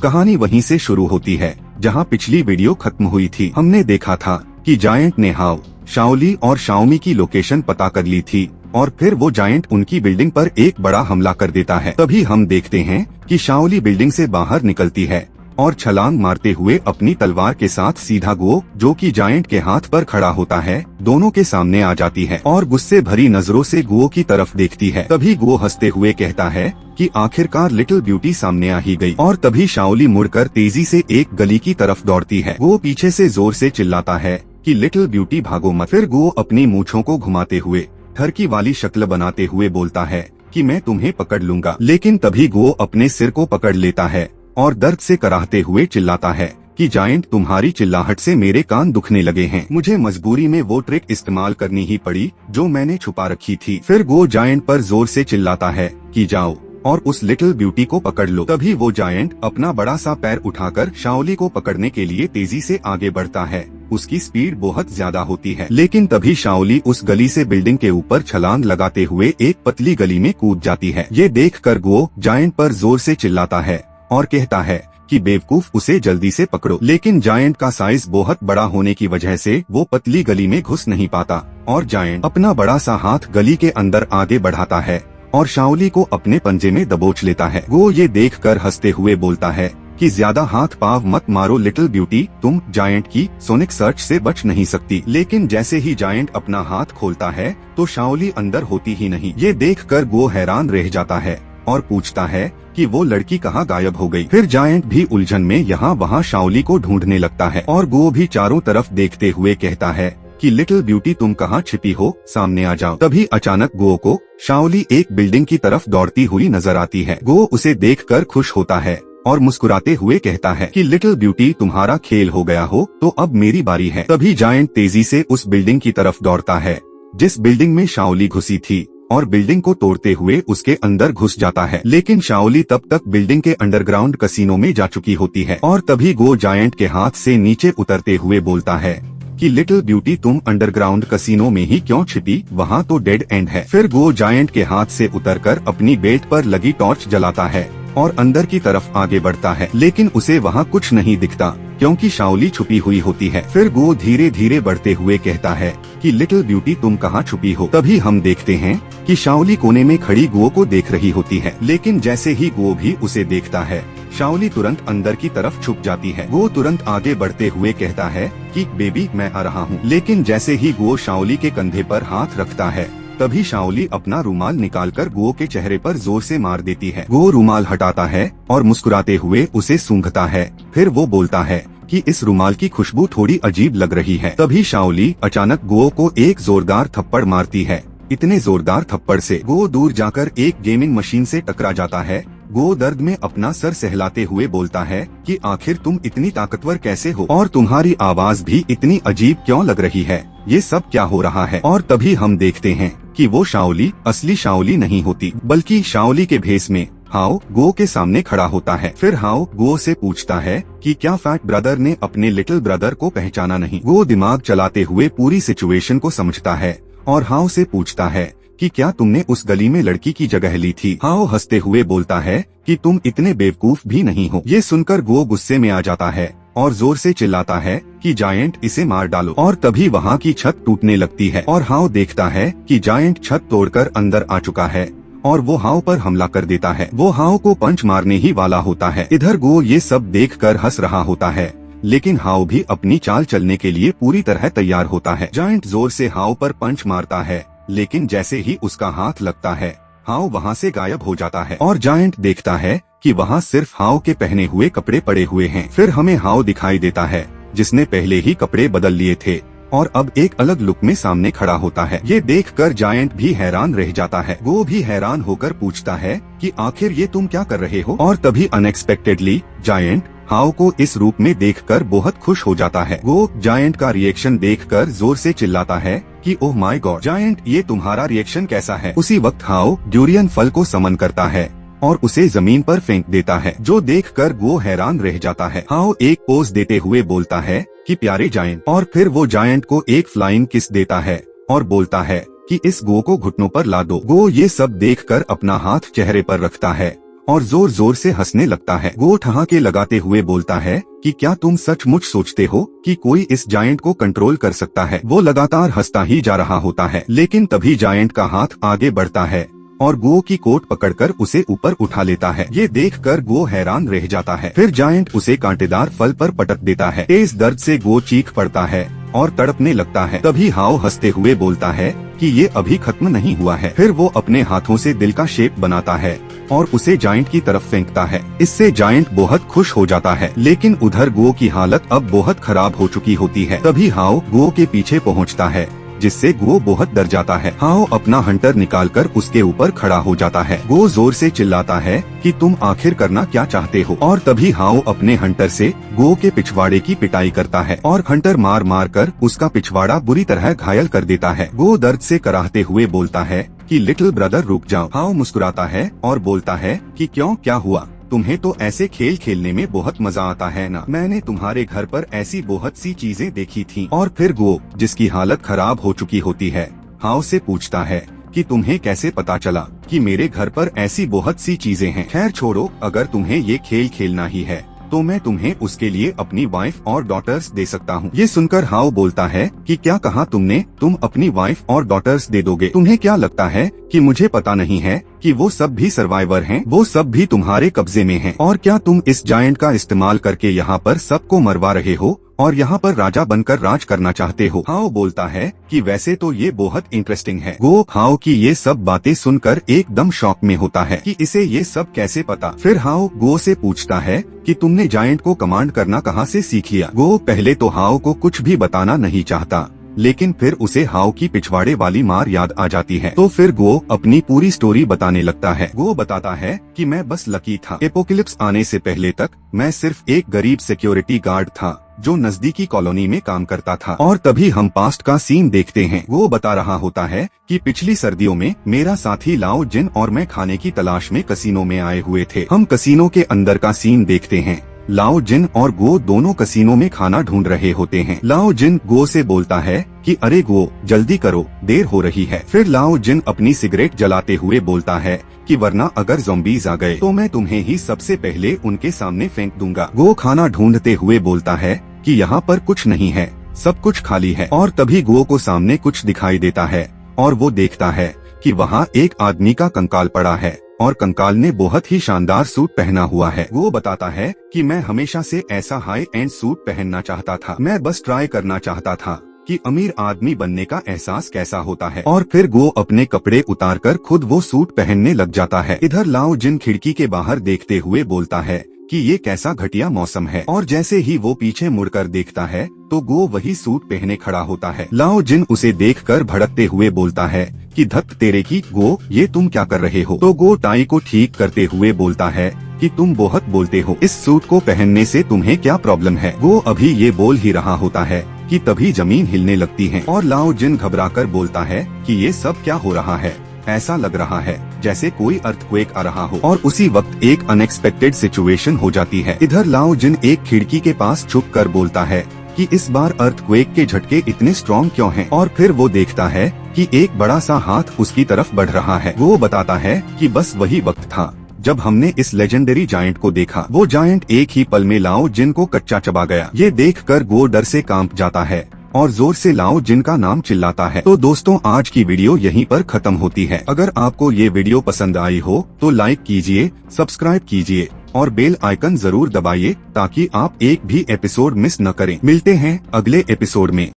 कहानी वहीं से शुरू होती है जहां पिछली वीडियो खत्म हुई थी। हमने देखा था कि जायंट ने हाओ, शाओली और शाओमी की लोकेशन पता कर ली थी और फिर वो जायंट उनकी बिल्डिंग पर एक बड़ा हमला कर देता है। तभी हम देखते हैं कि शाओली बिल्डिंग से बाहर निकलती है और छलांग मारते हुए अपनी तलवार के साथ सीधा गुओ, जो कि जायंट के हाथ पर खड़ा होता है, दोनों के सामने आ जाती है और गुस्से भरी नजरों से गुओ की तरफ देखती है। तभी गुओ हंसते हुए कहता है कि आखिरकार लिटिल ब्यूटी सामने आ ही गई। और तभी शाओली मुड़कर तेजी से एक गली की तरफ दौड़ती है। गुओ पीछे से जोर से चिल्लाता है कि लिटिल ब्यूटी भागो मत। फिर गुओ अपनी मूंछों को घुमाते हुए ठरकी वाली शक्ल बनाते हुए बोलता है कि मैं तुम्हें पकड़ लूंगा। लेकिन तभी गुओ अपने सिर को पकड़ लेता है और दर्द से कराहते हुए चिल्लाता है कि जायंट, तुम्हारी चिल्लाहट से मेरे कान दुखने लगे हैं। मुझे मजबूरी में वो ट्रिक इस्तेमाल करनी ही पड़ी जो मैंने छुपा रखी थी। फिर गुओ जायंट पर जोर से चिल्लाता है कि जाओ और उस लिटिल ब्यूटी को पकड़ लो। तभी वो जायंट अपना बड़ा सा पैर उठाकर शाओली को पकड़ने के लिए तेजी से आगे बढ़ता है। उसकी स्पीड बहुत ज्यादा होती है, लेकिन तभी शाओली उस गली से बिल्डिंग के ऊपर छलांग लगाते हुए एक पतली गली में कूद जाती है। ये देखकर गुओ जायंट पर जोर से चिल्लाता है और कहता है कि बेवकूफ, उसे जल्दी से पकड़ो। लेकिन जायंट का साइज बहुत बड़ा होने की वजह से वो पतली गली में घुस नहीं पाता और जायंट अपना बड़ा सा हाथ गली के अंदर आगे बढ़ाता है और शाओली को अपने पंजे में दबोच लेता है। वो ये देखकर हंसते हुए बोलता है कि ज्यादा हाथ पाव मत मारो लिटिल ब्यूटी, तुम जायंट की सोनिक सर्च से बच नहीं सकती। लेकिन जैसे ही जायंट अपना हाथ खोलता है तो शाओली अंदर होती ही नहीं। ये देखकर वो हैरान रह जाता है और पूछता है कि वो लड़की कहाँ गायब हो गई। फिर जायंट भी उलझन में यहाँ वहाँ शाओली को ढूंढने लगता है और वो भी चारों तरफ देखते हुए कहता है कि लिटिल ब्यूटी, तुम कहाँ छिपी हो, सामने आ जाओ। तभी अचानक गो को शाओली एक बिल्डिंग की तरफ दौड़ती हुई नजर आती है। गो उसे देखकर खुश होता है और मुस्कुराते हुए कहता है कि लिटिल ब्यूटी, तुम्हारा खेल हो गया हो तो अब मेरी बारी है। तभी जायंट तेजी से उस बिल्डिंग की तरफ दौड़ता है जिस बिल्डिंग में शाओली घुसी थी और बिल्डिंग को तोड़ते हुए उसके अंदर घुस जाता है। लेकिन शाओली तब तक बिल्डिंग के अंडरग्राउंड कसीनो में जा चुकी होती है और तभी गो जायंट के हाथ से नीचे उतरते हुए बोलता है कि लिटिल ब्यूटी, तुम अंडरग्राउंड कसीनो में ही क्यों छिपी, वहाँ तो डेड एंड है। फिर गो जायंट के हाथ से उतरकर अपनी बेल्ट पर लगी टॉर्च जलाता है और अंदर की तरफ आगे बढ़ता है, लेकिन उसे वहाँ कुछ नहीं दिखता क्योंकि शाओली छुपी हुई होती है। फिर गो धीरे धीरे बढ़ते हुए कहता है कि लिटिल ब्यूटी, तुम कहाँ छुपी हो। तभी हम देखते हैं कि शाओली कोने में खड़ी गो को देख रही होती है, लेकिन जैसे ही गो भी उसे देखता है शाओली तुरंत अंदर की तरफ छुप जाती है। गो तुरंत आगे बढ़ते हुए कहता है कि बेबी, मैं आ रहा हूँ। लेकिन जैसे ही गो शाओली के कंधे पर हाथ रखता है तभी शाओली अपना रुमाल निकालकर गो के चेहरे पर जोर से मार देती है। गो रुमाल हटाता है और मुस्कुराते हुए उसे सूंघता है। फिर वो बोलता है कि इस रुमाल की खुशबू थोड़ी अजीब लग रही है। तभी शाओली अचानक गो को एक जोरदार थप्पड़ मारती है। इतने जोरदार थप्पड़ से गो दूर जाकर एक गेमिंग मशीन से टकरा जाता है। गो दर्द में अपना सर सहलाते हुए बोलता है कि आखिर तुम इतनी ताकतवर कैसे हो और तुम्हारी आवाज भी इतनी अजीब क्यों लग रही है, ये सब क्या हो रहा है। और तभी हम देखते हैं कि वो शाओली असली शाओली नहीं होती बल्कि शाओली के भेष में हाओ गो के सामने खड़ा होता है। फिर हाओ गो से पूछता है कि क्या फैट ब्रदर ने अपने लिटिल ब्रदर को पहचाना नहीं। गो दिमाग चलाते हुए पूरी सिचुएशन को समझता है और हाओ से पूछता है कि क्या तुमने उस गली में लड़की की जगह ली थी। हाओ हंसते हुए बोलता है कि तुम इतने बेवकूफ भी नहीं हो। ये सुनकर गो गुस्से में आ जाता है और जोर से चिल्लाता है कि जायंट, इसे मार डालो। और तभी वहाँ की छत टूटने लगती है और हाओ देखता है कि जायंट छत तोड़कर अंदर आ चुका है और वो हाओ पर हमला कर देता है। वो हाओ को पंच मारने ही वाला होता है। इधर गो ये सब देखकर हंस रहा होता है, लेकिन हाओ भी अपनी चाल चलने के लिए पूरी तरह तैयार होता है। जायंट जोर से हाओ पर पंच मारता है, लेकिन जैसे ही उसका हाथ लगता है हाओ वहाँ से गायब हो जाता है और जायंट देखता है कि वहाँ सिर्फ हाओ के पहने हुए कपड़े पड़े हुए हैं। फिर हमें हाओ दिखाई देता है जिसने पहले ही कपड़े बदल लिए थे और अब एक अलग लुक में सामने खड़ा होता है। ये देखकर जायंट भी हैरान रह जाता है। वो भी हैरान होकर पूछता है कि आखिर ये तुम क्या कर रहे हो। और तभी अनएक्सपेक्टेडली जायंट हाओ को इस रूप में देखकर बहुत खुश हो जाता है। वो जायंट का रिएक्शन देखकर जोर से चिल्लाता है कि ओह माय गॉड जायंट, ये तुम्हारा रिएक्शन कैसा है। उसी वक्त हाओ ड्यूरियन फल को समन करता है और उसे जमीन पर फेंक देता है, जो देखकर वो हैरान रह जाता है। हाओ एक पोज देते हुए बोलता है कि प्यारे जायंट, और फिर वो जायंट को एक फ्लाइंग किस देता है और बोलता है कि इस गो को घुटनों पर ला दो। गो ये सब देखकर अपना हाथ चेहरे पर रखता है और जोर जोर से हंसने लगता है। गो ठहाके लगाते हुए बोलता है कि क्या तुम सचमुच सोचते हो कि कोई इस जायंट को कंट्रोल कर सकता है। वो लगातार हंसता ही जा रहा होता है, लेकिन तभी जायंट का हाथ आगे बढ़ता है और गो की कोट पकड़कर उसे ऊपर उठा लेता है। ये देखकर गो हैरान रह जाता है। फिर जायंट उसे कांटेदार फल पर पटक देता है। तेज दर्द से गो चीख पड़ता है और तड़पने लगता है। तभी हाओ हंसते हुए बोलता है कि ये अभी खत्म नहीं हुआ है। फिर वो अपने हाथों से दिल का शेप बनाता है और उसे जायंट की तरफ फेंकता है। इससे जायंट बहुत खुश हो जाता है, लेकिन उधर गो की हालत अब बहुत खराब हो चुकी होती है। तभी हाओ गो के पीछे पहुंचता है, जिससे गो बहुत डर जाता है। हाओ अपना हंटर निकालकर उसके ऊपर खड़ा हो जाता है। गो जोर से चिल्लाता है कि तुम आखिर करना क्या चाहते हो। और तभी हाओ अपने हंटर से गो के पिछवाड़े की पिटाई करता है और हंटर मार मार कर उसका पिछवाड़ा बुरी तरह घायल कर देता है। गो दर्द से कराहते हुए बोलता है कि लिटिल ब्रदर रुक जाओ। हाओ मुस्कुराता है और बोलता है कि क्यों, क्या हुआ? तुम्हें तो ऐसे खेल खेलने में बहुत मजा आता है ना। मैंने तुम्हारे घर पर ऐसी बहुत सी चीजें देखी थी। और फिर गो, जिसकी हालत खराब हो चुकी होती है, हाओ से पूछता है कि तुम्हें कैसे पता चला कि मेरे घर पर ऐसी बहुत सी चीजें हैं। खैर छोड़ो, अगर तुम्हें ये खेल खेलना ही है तो मैं तुम्हें उसके लिए अपनी वाइफ और डॉटर्स दे सकता हूँ। ये सुनकर हाओ बोलता है कि क्या कहा तुमने? तुम अपनी वाइफ और डॉटर्स दे दोगे? तुम्हें क्या लगता है कि मुझे पता नहीं है कि वो सब भी सर्वाइवर हैं? वो सब भी तुम्हारे कब्जे में हैं। और क्या तुम इस जायंट का इस्तेमाल करके यहाँ पर सबको मरवा रहे हो और यहाँ पर राजा बनकर राज करना चाहते हो? हाओ बोलता है कि वैसे तो ये बहुत इंटरेस्टिंग है। गो हाओ की ये सब बातें सुनकर एकदम शॉक में होता है कि इसे ये सब कैसे पता। फिर हाओ गो से पूछता है कि तुमने जायंट को कमांड करना कहाँ से सीख लिया? गो पहले तो हाओ को कुछ भी बताना नहीं चाहता, लेकिन फिर उसे हाओ की पिछवाड़े वाली मार याद आ जाती है। तो फिर गो अपनी पूरी स्टोरी बताने लगता है। गो बताता है कि मैं बस लकी था। एपोकलिप्स आने से पहले तक मैं सिर्फ एक गरीब सिक्योरिटी गार्ड था जो नजदीकी कॉलोनी में काम करता था। और तभी हम पास्ट का सीन देखते हैं। वो बता रहा होता है कि पिछली सर्दियों में मेरा साथी लाओ जिन और मैं खाने की तलाश में कसीनो में आए हुए थे। हम कसीनो के अंदर का सीन देखते हैं। लाओ जिन और गो दोनों कसीनो में खाना ढूंढ रहे होते हैं। लाओ जिन गो से बोलता है कि अरे गो, जल्दी करो, देर हो रही है। फिर लाओ जिन अपनी सिगरेट जलाते हुए बोलता है कि वरना अगर ज़ॉम्बीज़ आ गए तो मैं तुम्हें ही सबसे पहले उनके सामने फेंक दूंगा। गो खाना ढूंढते हुए बोलता है कि यहाँ पर कुछ नहीं है, सब कुछ खाली है। और तभी गो को सामने कुछ दिखाई देता है और वो देखता है कि वहाँ एक आदमी का कंकाल पड़ा है और कंकाल ने बहुत ही शानदार सूट पहना हुआ है। वो बताता है कि मैं हमेशा से ऐसा हाई एंड सूट पहनना चाहता था। मैं बस ट्राई करना चाहता था कि अमीर आदमी बनने का एहसास कैसा होता है। और फिर गो अपने कपड़े उतारकर खुद वो सूट पहनने लग जाता है। इधर लाओ जिन खिड़की के बाहर देखते हुए बोलता है कि ये कैसा घटिया मौसम है। और जैसे ही वो पीछे मुड़कर देखता है तो गो वही सूट पहने खड़ा होता है। लाओ जिन उसे देखकर भड़कते हुए बोलता है कि धत तेरे की गो, ये तुम क्या कर रहे हो? तो गो टाई को ठीक करते हुए बोलता है कि तुम बहुत बोलते हो, इस सूट को पहनने से तुम्हें क्या प्रॉब्लम है? गो अभी ये बोल ही रहा होता है कि तभी जमीन हिलने लगती है और लाओ जिन घबराकर बोलता है कि ये सब क्या हो रहा है? ऐसा लग रहा है जैसे कोई अर्थक्वेक आ रहा हो। और उसी वक्त एक अनएक्सपेक्टेड सिचुएशन हो जाती है। इधर लाओ जिन एक खिड़की के पास छुप कर बोलता है कि इस बार अर्थक्वेक के झटके इतने स्ट्रॉन्ग क्यों हैं? और फिर वो देखता है कि एक बड़ा सा हाथ उसकी तरफ बढ़ रहा है। वो बताता है कि बस वही वक्त था जब हमने इस लेजेंडरी जायंट को देखा। वो जायंट एक ही पल में लाओ जिन को कच्चा चबा गया। ये देखकर गो डर से कांप जाता है और जोर से लाओ जिन का नाम चिल्लाता है। तो दोस्तों, आज की वीडियो यहीं पर खत्म होती है। अगर आपको ये वीडियो पसंद आई हो तो लाइक कीजिए, सब्सक्राइब कीजिए और बेल आइकन जरूर दबाइए ताकि आप एक भी एपिसोड मिस न करें। मिलते हैं अगले एपिसोड में।